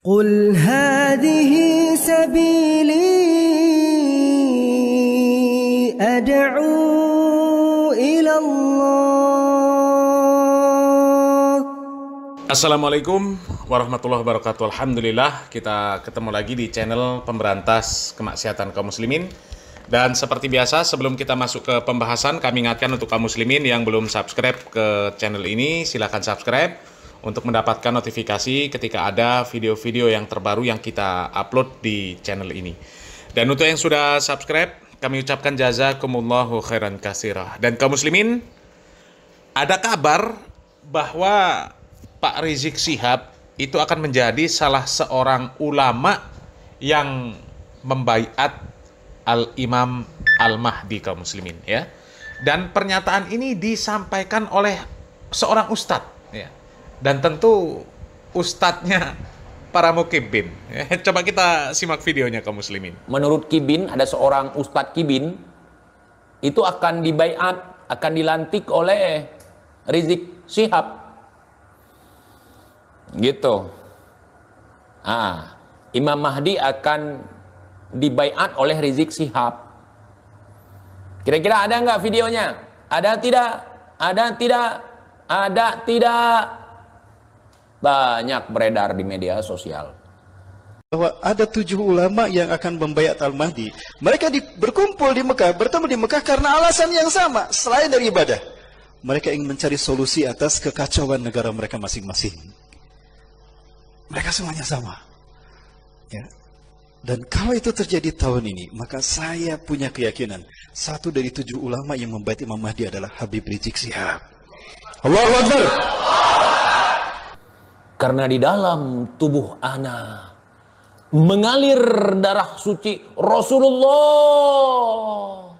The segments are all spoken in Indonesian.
قل هذه سبيلي أدعو إلى الله. Assalamualaikum warahmatullahi wabarakatuh. Alhamdulillah kita ketemu lagi di channel pemberantas kemaksiatan kaum muslimin. Dan seperti biasa sebelum kita masuk ke pembahasan, kami ingatkan untuk kaum muslimin yang belum subscribe ke channel ini, silakan subscribe untuk mendapatkan notifikasi ketika ada video-video yang terbaru yang kita upload di channel ini. Dan untuk yang sudah subscribe, kami ucapkan jazakumullahu khairan katsira. Dan kaum muslimin, ada kabar bahwa Pak Rizik Syihab itu akan menjadi salah seorang ulama yang membaiat Al-Imam Al-Mahdi kaum muslimin, ya. Dan pernyataan ini disampaikan oleh seorang ustadz, ya. Dan tentu ustadznya para mukibin. Coba kita simak videonya kaum muslimin. Menurut Kibin, ada seorang Ustadz Kibin itu akan dibaiat, akan dilantik oleh Rizik Syihab. Gitu. Imam Mahdi akan dibaiat oleh Rizik Syihab. Kira-kira ada nggak videonya? Ada tidak? Ada tidak? Ada tidak? Banyak beredar di media sosial. Bahwa ada 7 ulama yang akan membaiat Al-Mahdi. Mereka berkumpul di Mekah, bertemu di Mekah karena alasan yang sama, selain dari ibadah. Mereka ingin mencari solusi atas kekacauan negara mereka masing-masing. Mereka semuanya sama. Ya. Dan kalau itu terjadi tahun ini, maka saya punya keyakinan, satu dari 7 ulama yang membaiat Imam Mahdi adalah Habib Rizik Syihab. Allahu Akbar. Karena di dalam tubuh ana mengalir darah suci Rasulullah.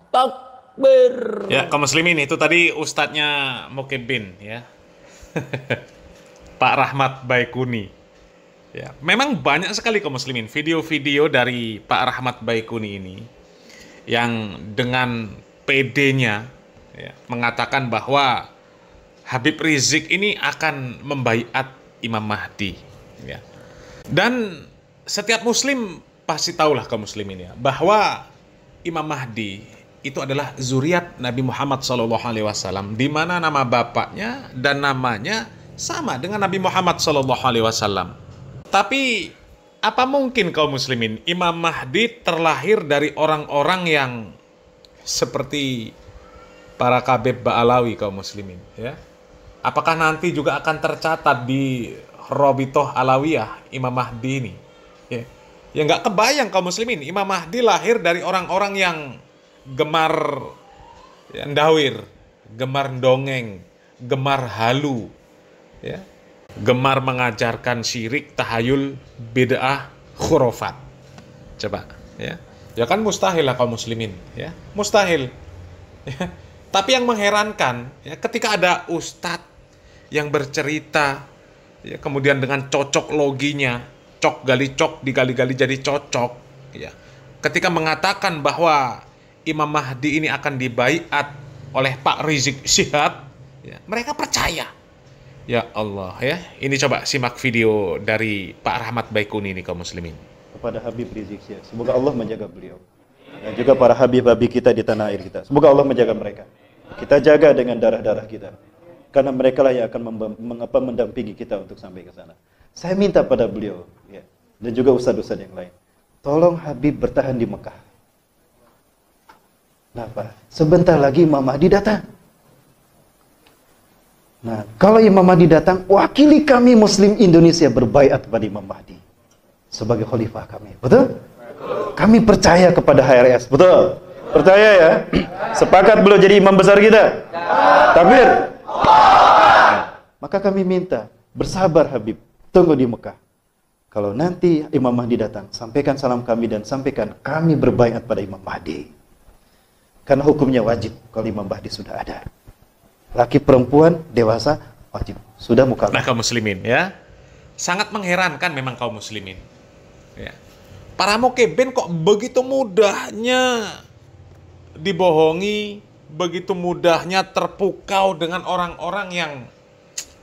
Takbir. Ya, kaum muslimin, itu tadi ustadznya Mukibin, ya. Pak Rahmat Baikuni. Ya, memang banyak sekali kaum muslimin video-video dari Pak Rahmat Baikuni ini yang dengan PD-nya, ya, mengatakan bahwa Habib Rizik ini akan membaiat Imam Mahdi, ya. Dan setiap muslim pasti tahulah kaum muslimin, ya, bahwa Imam Mahdi itu adalah zuriat Nabi Muhammad SAW, di mana nama bapaknya dan namanya sama dengan Nabi Muhammad SAW. Tapi apa mungkin kaum muslimin Imam Mahdi terlahir dari orang-orang yang seperti para Kabeb Ba'alawi kaum muslimin, ya? Apakah nanti juga akan tercatat di Robitoh Alawiyah Imam Mahdi ini? Ya nggak kebayang kaum muslimin, Imam Mahdi lahir dari orang-orang yang gemar ndawir, gemar dongeng, gemar halu, ya, gemar mengajarkan syirik, tahayul, bid'ah, khurafat. Coba, ya. Ya kan mustahil lah kaum muslimin, ya. Mustahil. Ya. Tapi yang mengherankan, ya, ketika ada ustadz yang bercerita, ya, kemudian dengan cocok loginya, cok gali cok digali-gali jadi cocok, ya, ketika mengatakan bahwa Imam Mahdi ini akan dibaiat oleh Pak Rizik Syihab, ya, mereka percaya. Ya Allah, ya, ini coba simak video dari Pak Rahmat Baikuni ini kaum muslimin. Kepada Habib Rizik Syihab, semoga Allah menjaga beliau dan juga para habib-habib kita di tanah air kita. Semoga Allah menjaga mereka. Kita jaga dengan darah-darah kita, karena mereka lah yang akan mendampingi kita untuk sampai ke sana. Saya minta pada beliau, ya, dan juga ustadz-ustadz yang lain, tolong Habib bertahan di Mekah. Kenapa? Sebentar lagi Imam Mahdi datang. Nah, kalau Imam Mahdi datang, wakili kami Muslim Indonesia berbaiat pada Imam Mahdi sebagai khalifah kami. Betul? Kami percaya kepada HRS. Betul? Percaya, ya? Sepakat beliau jadi imam besar kita? Takbir. Maka kami minta, bersabar Habib, tunggu di Mekah. Kalau nanti Imam Mahdi datang, sampaikan salam kami dan sampaikan kami berbaiat pada Imam Mahdi. Karena hukumnya wajib kalau Imam Mahdi sudah ada. Laki perempuan dewasa wajib. Sudah mukallaf. Nah kaum muslimin, ya, sangat mengherankan memang kaum muslimin, ya. Para mukibin kok begitu mudahnya dibohongi, begitu mudahnya terpukau dengan orang-orang yang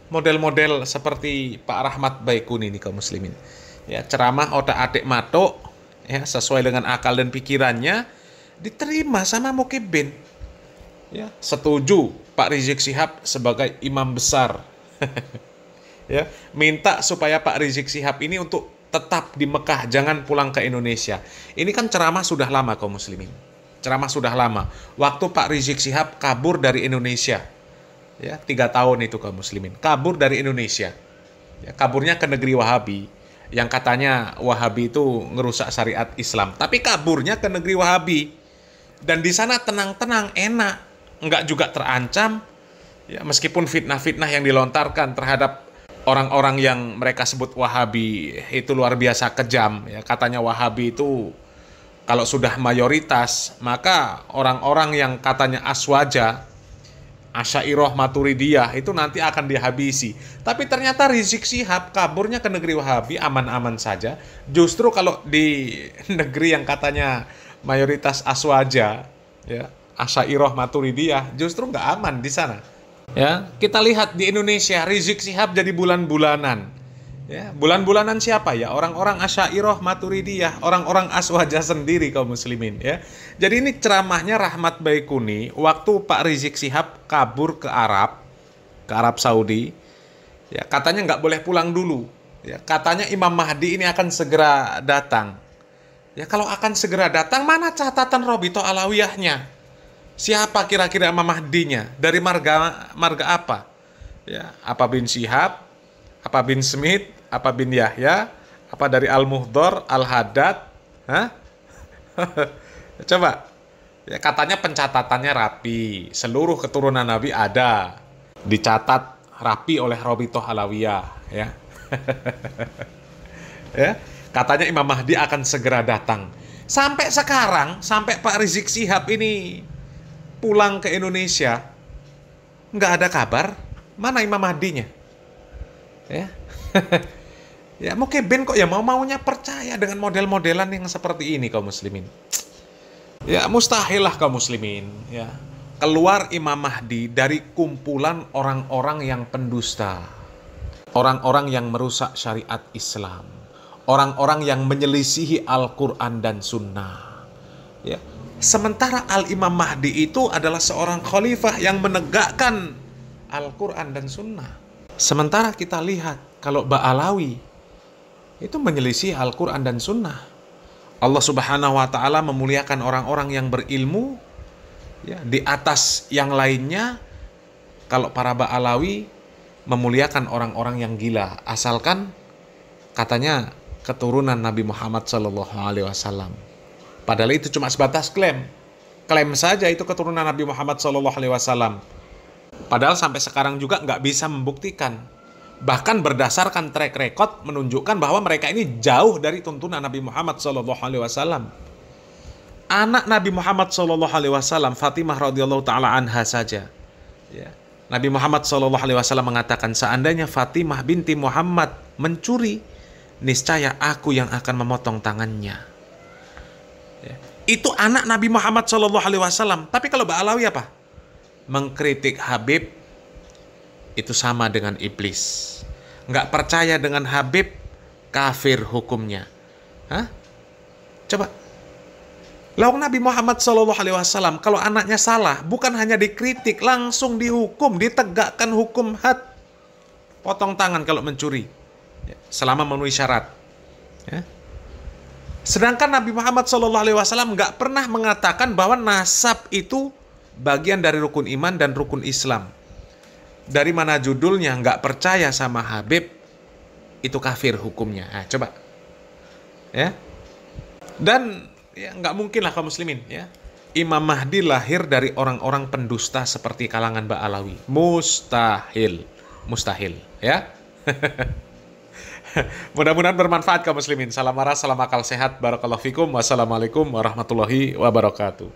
model-model seperti Pak Rahmat Baikuni ini kaum muslimin. ya ceramah otak-atik matuk, ya sesuai dengan akal dan pikirannya, diterima sama Mukibbin. Ya, setuju Pak Rizik Syihab sebagai imam besar. Ya, minta supaya Pak Rizik Syihab ini untuk tetap di Mekah, jangan pulang ke Indonesia. Ini kan ceramah sudah lama kaum muslimin. Ceramah sudah lama. Waktu Pak Rizik Syihab kabur dari Indonesia. Ya, 3 tahun itu kaum muslimin. Kabur dari Indonesia. Ya, kaburnya ke negeri Wahabi. Yang katanya Wahabi itu ngerusak syariat Islam. Tapi kaburnya ke negeri Wahabi. Dan di sana tenang-tenang, enak. Enggak juga terancam. Ya, meskipun fitnah-fitnah yang dilontarkan terhadap orang-orang yang mereka sebut Wahabi itu luar biasa kejam. Ya, katanya Wahabi itu kalau sudah mayoritas, maka orang-orang yang katanya Aswaja, Asy'ariyah, Maturidiyah itu nanti akan dihabisi. Tapi ternyata Rizik Syihab kaburnya ke negeri Wahabi aman-aman saja. Justru kalau di negeri yang katanya mayoritas Aswaja, ya, Asy'ariyah, Maturidiyah, justru nggak aman di sana. Ya, kita lihat di Indonesia Rizik Syihab jadi bulan-bulanan. Ya, bulan-bulanan siapa ya? Orang-orang Asy'ariyah, Maturidiyah, orang-orang Aswaja sendiri kaum muslimin, ya. Jadi ini ceramahnya Rahmat Baikuni waktu Pak Rizik Syihab kabur ke Arab Saudi. Ya, katanya nggak boleh pulang dulu. Ya, katanya Imam Mahdi ini akan segera datang. Ya, kalau akan segera datang, mana catatan Robito Alawiyahnya? Siapa kira-kira Imam Mahdinya? Dari marga apa? Ya, apa bin Syihab, apa bin Smith, apa bin Yahya, apa dari Al-Muhdor, Al-Haddad? Hah? Coba. Ya, katanya pencatatannya rapi. Seluruh keturunan Nabi ada. Dicatat rapi oleh Robito Alawiyah, ya. Ya, katanya Imam Mahdi akan segera datang. Sampai sekarang, sampai Pak Rizik Syihab ini pulang ke Indonesia, nggak ada kabar mana Imam Mahdinya. Ya, ya Mukibbin kok ya mau-maunya percaya dengan model-modelan yang seperti ini kaum muslimin. Ya mustahil lah kaum muslimin. Ya, keluar Imam Mahdi dari kumpulan orang-orang yang pendusta, orang-orang yang merusak syariat Islam, orang-orang yang menyelisihi Al-Quran dan Sunnah. Ya. Sementara Al-Imam Mahdi itu adalah seorang khalifah yang menegakkan Al-Quran dan Sunnah. Sementara kita lihat kalau Ba'alawi itu menyelisih Al-Quran dan Sunnah. Allah Subhanahu wa Ta'ala memuliakan orang-orang yang berilmu, ya, di atas yang lainnya. Kalau para Ba'alawi memuliakan orang-orang yang gila, asalkan katanya keturunan Nabi Muhammad SAW. Padahal itu cuma sebatas klaim saja itu keturunan Nabi Muhammad SAW. Padahal sampai sekarang juga nggak bisa membuktikan. Bahkan berdasarkan track record menunjukkan bahwa mereka ini jauh dari tuntunan Nabi Muhammad SAW. Anak Nabi Muhammad SAW, Fatimah radhiyallahu taala anha saja. Ya. Nabi Muhammad SAW mengatakan, seandainya Fatimah binti Muhammad mencuri, niscaya aku yang akan memotong tangannya. Ya. Itu anak Nabi Muhammad SAW. Tapi kalau Ba'alawi apa? Mengkritik Habib itu sama dengan iblis. Nggak percaya dengan Habib, kafir hukumnya. Hah? Coba. Lalu Nabi Muhammad SAW kalau anaknya salah, bukan hanya dikritik, langsung dihukum, ditegakkan hukum had. Potong tangan kalau mencuri. Ya, selama memenuhi syarat. Ya. Sedangkan Nabi Muhammad SAW nggak pernah mengatakan bahwa nasab itu bagian dari rukun iman dan rukun Islam. Dari mana judulnya nggak percaya sama Habib, itu kafir hukumnya. Nah, coba. Ya. Dan ya, nggak mungkin lah kaum muslimin. Ya. Imam Mahdi lahir dari orang-orang pendusta seperti kalangan Ba'alawi. Mustahil. Mustahil. Ya. Mudah-mudahan bermanfaat kaum muslimin. Salam marah, salam akal sehat. Barakallahu fikum. Wassalamualaikum warahmatullahi wabarakatuh.